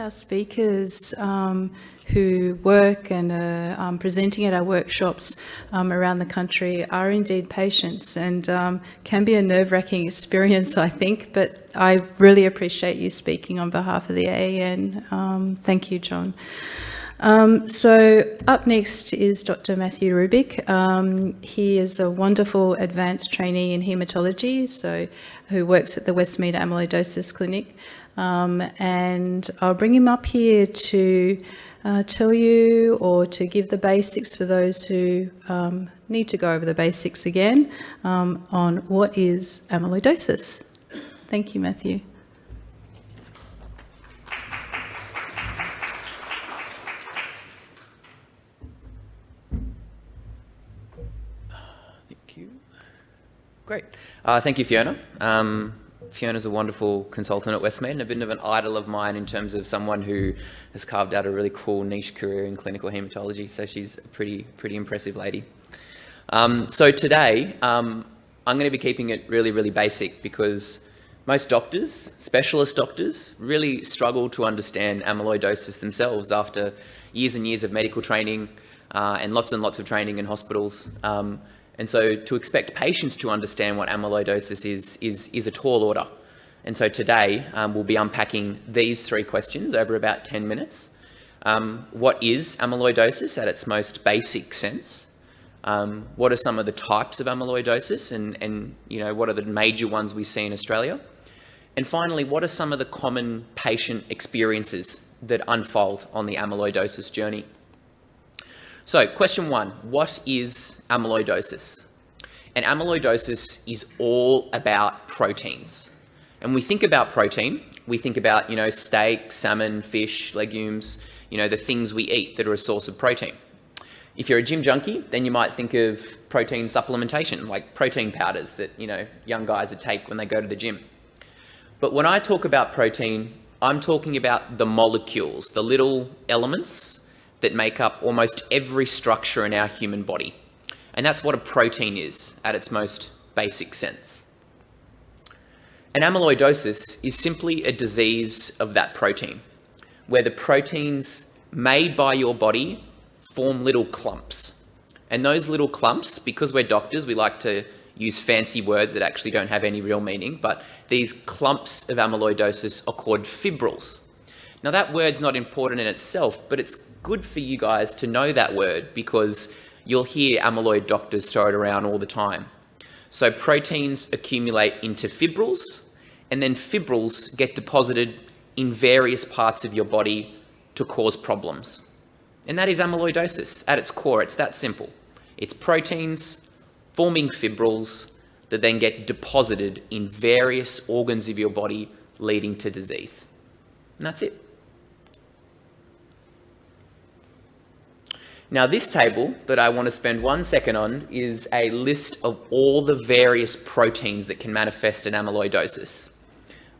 our speakers who work and are presenting at our workshops around the country are indeed patients, and can be a nerve-wracking experience, I think, but I really appreciate you speaking on behalf of the AAN. Thank you, John. So up next is Dr. Matthew Rubic. He is a wonderful advanced trainee in haematology, who works at the Westmead Amyloidosis Clinic. And I'll bring him up here to tell you, or to give the basics for those who need to go over the basics again, on what is amyloidosis. Thank you, Matthew. Great. Thank you, Fiona. Fiona's a wonderful consultant at Westmead and a bit of an idol of mine in terms of someone who has carved out a really cool niche career in clinical haematology. So she's a pretty impressive lady. So today, I'm going to be keeping it really basic, because most doctors, specialist doctors, really struggle to understand amyloidosis themselves after years and years of medical training and lots of training in hospitals. And so to expect patients to understand what amyloidosis is a tall order. And so today we'll be unpacking these three questions over about 10 minutes. What is amyloidosis at its most basic sense? What are some of the types of amyloidosis, and you know, what are the major ones we see in Australia? And finally, what are some of the common patient experiences that unfold on the amyloidosis journey? So question one, what is amyloidosis? And amyloidosis is all about proteins. And when we think about protein, we think about, steak, salmon, fish, legumes, the things we eat that are a source of protein. If you're a gym junkie, then you might think of protein supplementation, like protein powders that, young guys would take when they go to the gym. But when I talk about protein, I'm talking about the molecules, the little elements that make up almost every structure in our human body. And that's what a protein is at its most basic sense. And amyloidosis is simply a disease of that protein, where the proteins made by your body form little clumps. And those little clumps, because we're doctors, we like to use fancy words that actually don't have any real meaning, but these clumps of amyloidosis are called fibrils. Now that word's not important in itself, but it's good for you guys to know that word, because you'll hear amyloid doctors throw it around all the time. So proteins accumulate into fibrils, and then fibrils get deposited in various parts of your body to cause problems. And that is amyloidosis at its core. It's that simple. It's proteins forming fibrils that then get deposited in various organs of your body, leading to disease. And that's it. Now, this table that I want to spend 1 second on is a list of all the various proteins that can manifest in amyloidosis.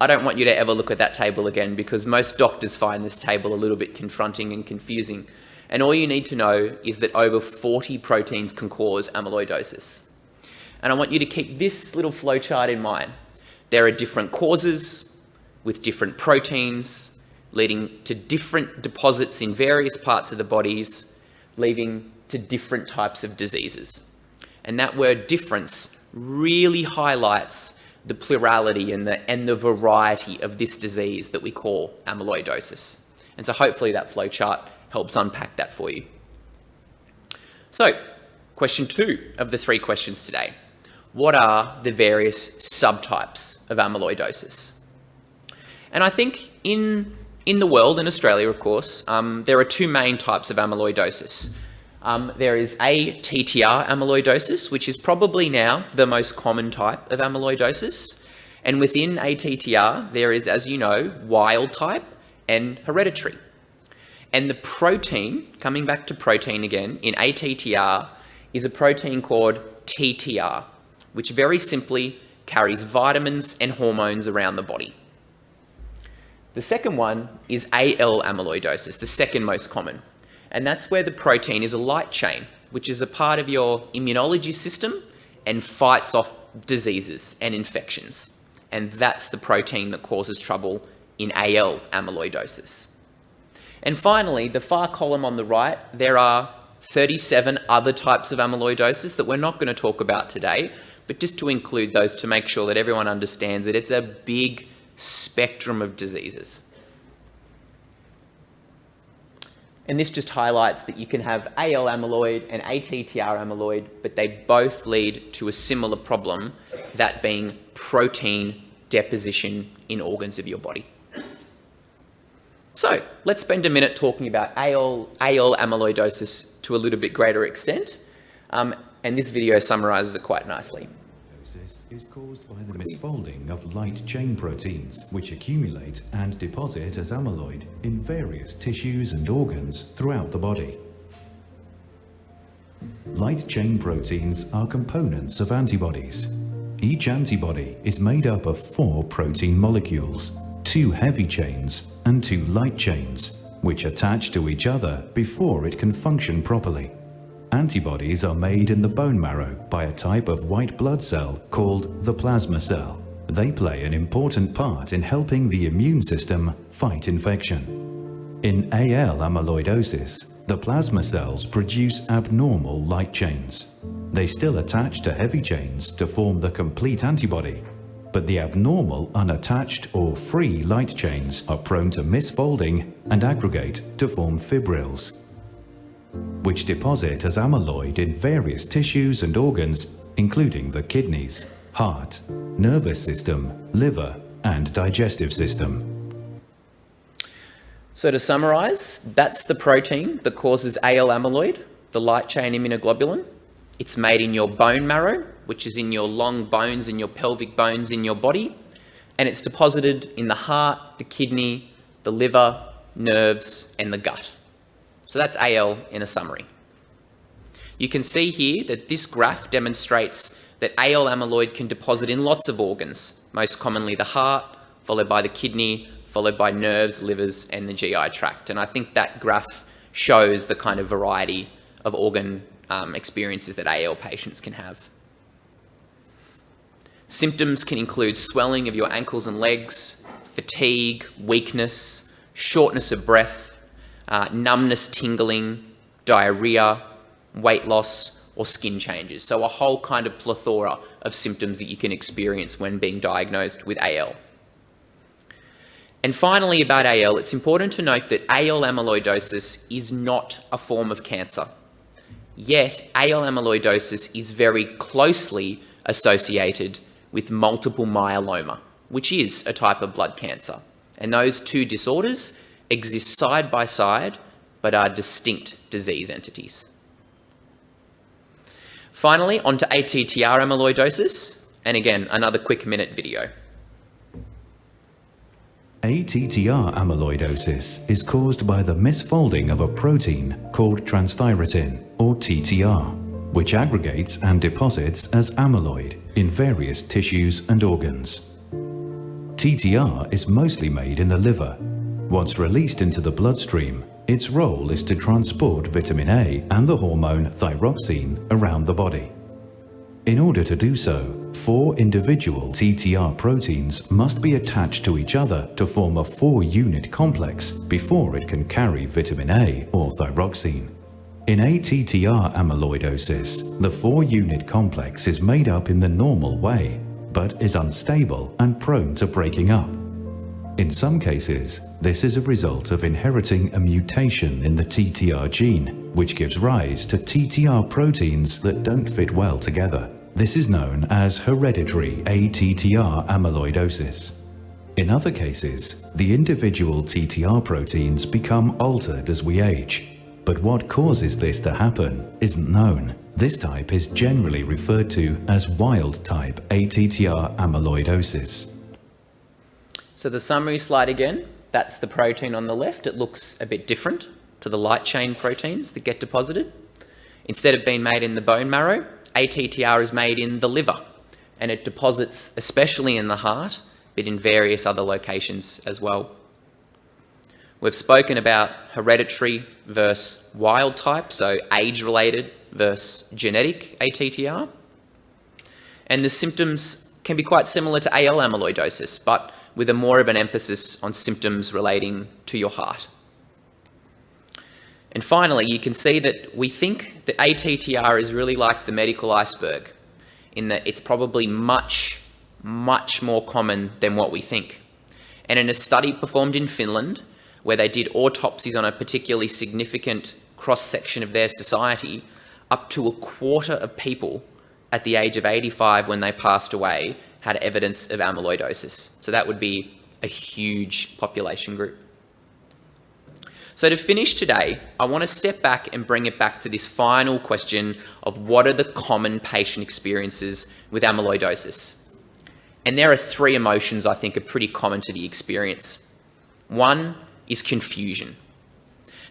I don't want you to ever look at that table again, because most doctors find this table a little bit confronting and confusing. And all you need to know is that over 40 proteins can cause amyloidosis. And I want you to keep this little flowchart in mind. There are different causes with different proteins, leading to different deposits in various parts of the bodies, leading to different types of diseases. And that word difference really highlights the plurality and the variety of this disease that we call amyloidosis. And so hopefully that flowchart helps unpack that for you. So, question 2 of the 3 questions today. What are the various subtypes of amyloidosis? And I think in the world, in Australia, of course, there are 2 main types of amyloidosis. There is ATTR amyloidosis, which is probably now the most common type of amyloidosis. And within ATTR, there is, as you know, wild type and hereditary. And the protein, coming back to protein again, in ATTR is a protein called TTR, which very simply carries vitamins and hormones around the body. The second one is AL amyloidosis, the second most common. And that's where the protein is a light chain, which is a part of your immunology system and fights off diseases and infections. And that's the protein that causes trouble in AL amyloidosis. And finally, the far column on the right, there are 37 other types of amyloidosis that we're not going to talk about today, but just to include those to make sure that everyone understands that it's a big spectrum of diseases. And this just highlights that you can have AL amyloid and ATTR amyloid, but they both lead to a similar problem, that being protein deposition in organs of your body. So let's spend a minute talking about AL amyloidosis to a little bit greater extent, and this video summarises it quite nicely. Amyloidosis is caused by the misfolding of light chain proteins, which accumulate and deposit as amyloid in various tissues and organs throughout the body. Light chain proteins are components of antibodies. Each antibody is made up of 4 protein molecules, 2 heavy chains and 2 light chains, which attach to each other before it can function properly. Antibodies are made in the bone marrow by a type of white blood cell called the plasma cell. They play an important part in helping the immune system fight infection. In AL amyloidosis, the plasma cells produce abnormal light chains. They still attach to heavy chains to form the complete antibody, but the abnormal unattached or free light chains are prone to misfolding and aggregate to form fibrils, which deposit as amyloid in various tissues and organs, including the kidneys, heart, nervous system, liver, and digestive system. So to summarise, that's the protein that causes AL amyloid, the light chain immunoglobulin. It's made in your bone marrow, which is in your long bones and your pelvic bones in your body, and it's deposited in the heart, the kidney, the liver, nerves, and the gut. So that's AL in a summary. You can see here that this graph demonstrates that AL amyloid can deposit in lots of organs, most commonly the heart, followed by the kidney, followed by nerves, livers, and the GI tract. And I think that graph shows the kind of variety of organ experiences that AL patients can have. Symptoms can include swelling of your ankles and legs, fatigue, weakness, shortness of breath, numbness, tingling, diarrhea, weight loss, or skin changes. So a whole kind of plethora of symptoms that you can experience when being diagnosed with AL. And finally, about AL, it's important to note that AL amyloidosis is not a form of cancer. Yet, AL amyloidosis is very closely associated with multiple myeloma, which is a type of blood cancer. And those two disorders exist side by side, but are distinct disease entities. Finally, onto ATTR amyloidosis, and again, another quick minute video. ATTR amyloidosis is caused by the misfolding of a protein called transthyretin, or TTR, which aggregates and deposits as amyloid in various tissues and organs. TTR is mostly made in the liver. Once released into the bloodstream, its role is to transport vitamin A and the hormone thyroxine around the body. In order to do so, 4 individual TTR proteins must be attached to each other to form a 4-unit complex before it can carry vitamin A or thyroxine. In ATTR amyloidosis, the 4-unit complex is made up in the normal way, but is unstable and prone to breaking up. In some cases, this is a result of inheriting a mutation in the TTR gene, which gives rise to TTR proteins that don't fit well together. This is known as hereditary ATTR amyloidosis. In other cases, the individual TTR proteins become altered as we age, but what causes this to happen isn't known. This type is generally referred to as wild-type ATTR amyloidosis. So the summary slide again, that's the protein on the left. It looks a bit different to the light chain proteins that get deposited. Instead of being made in the bone marrow, ATTR is made in the liver, and it deposits especially in the heart, but in various other locations as well. We've spoken about hereditary versus wild type, so age-related versus genetic ATTR. And the symptoms can be quite similar to AL amyloidosis, but with a more of an emphasis on symptoms relating to your heart. And finally, you can see that we think that ATTR is really like the medical iceberg, in that it's probably much, much more common than what we think. And in a study performed in Finland, where they did autopsies on a particularly significant cross-section of their society, up to a quarter of people at the age of 85 when they passed away had evidence of amyloidosis. So that would be a huge population group. So to finish today, I want to step back and bring it back to this final question of what are the common patient experiences with amyloidosis? And there are three emotions I think are pretty common to the experience. One is confusion.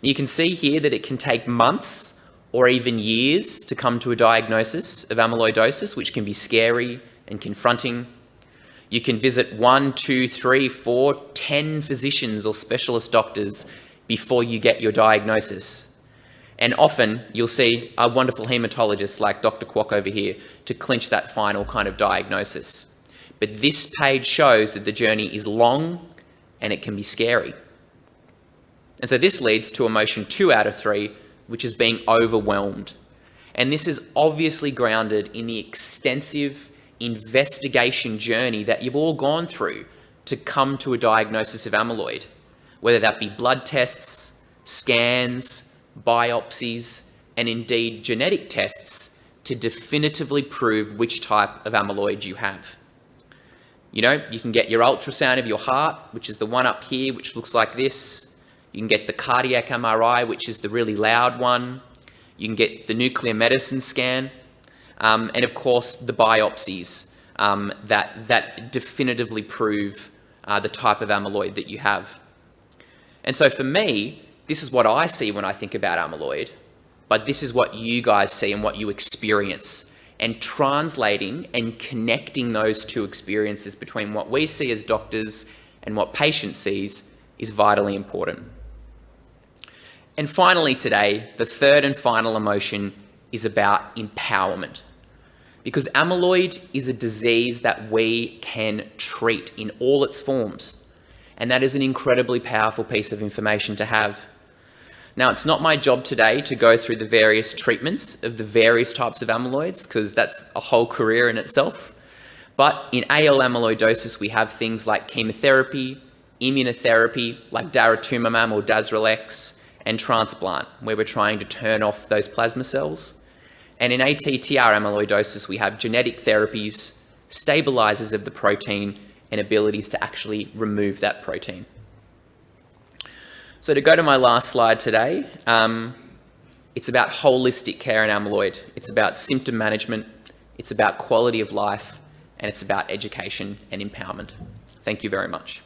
You can see here that it can take months or even years to come to a diagnosis of amyloidosis, which can be scary and confronting. You can visit 1, 2, 3, 4, 10 physicians or specialist doctors before you get your diagnosis. And often you'll see a wonderful hematologist like Dr. Kwok over here to clinch that final kind of diagnosis. But this page shows that the journey is long and it can be scary. And so this leads to emotion 2 out of 3, which is being overwhelmed. And this is obviously grounded in the extensive investigation journey that you've all gone through to come to a diagnosis of amyloid, whether that be blood tests, scans, biopsies, and indeed genetic tests to definitively prove which type of amyloid you have. You know, you can get your ultrasound of your heart, which is the one up here, which looks like this. You can get the cardiac MRI, which is the really loud one. You can get the nuclear medicine scan. And of course, the biopsies that definitively prove the type of amyloid that you have. And so for me, this is what I see when I think about amyloid, but this is what you guys see and what you experience. And translating and connecting those two experiences between what we see as doctors and what patient sees is vitally important. And finally today, the third and final emotion is about empowerment. Because amyloid is a disease that we can treat in all its forms. And that is an incredibly powerful piece of information to have. Now, it's not my job today to go through the various treatments of the various types of amyloids, because that's a whole career in itself. But in AL amyloidosis, we have things like chemotherapy, immunotherapy, like daratumumab or Dasrelex, and transplant, where we're trying to turn off those plasma cells. And in ATTR amyloidosis, we have genetic therapies, stabilizers of the protein, and abilities to actually remove that protein. So to go to my last slide today, it's about holistic care in amyloid. It's about symptom management, it's about quality of life, and it's about education and empowerment. Thank you very much.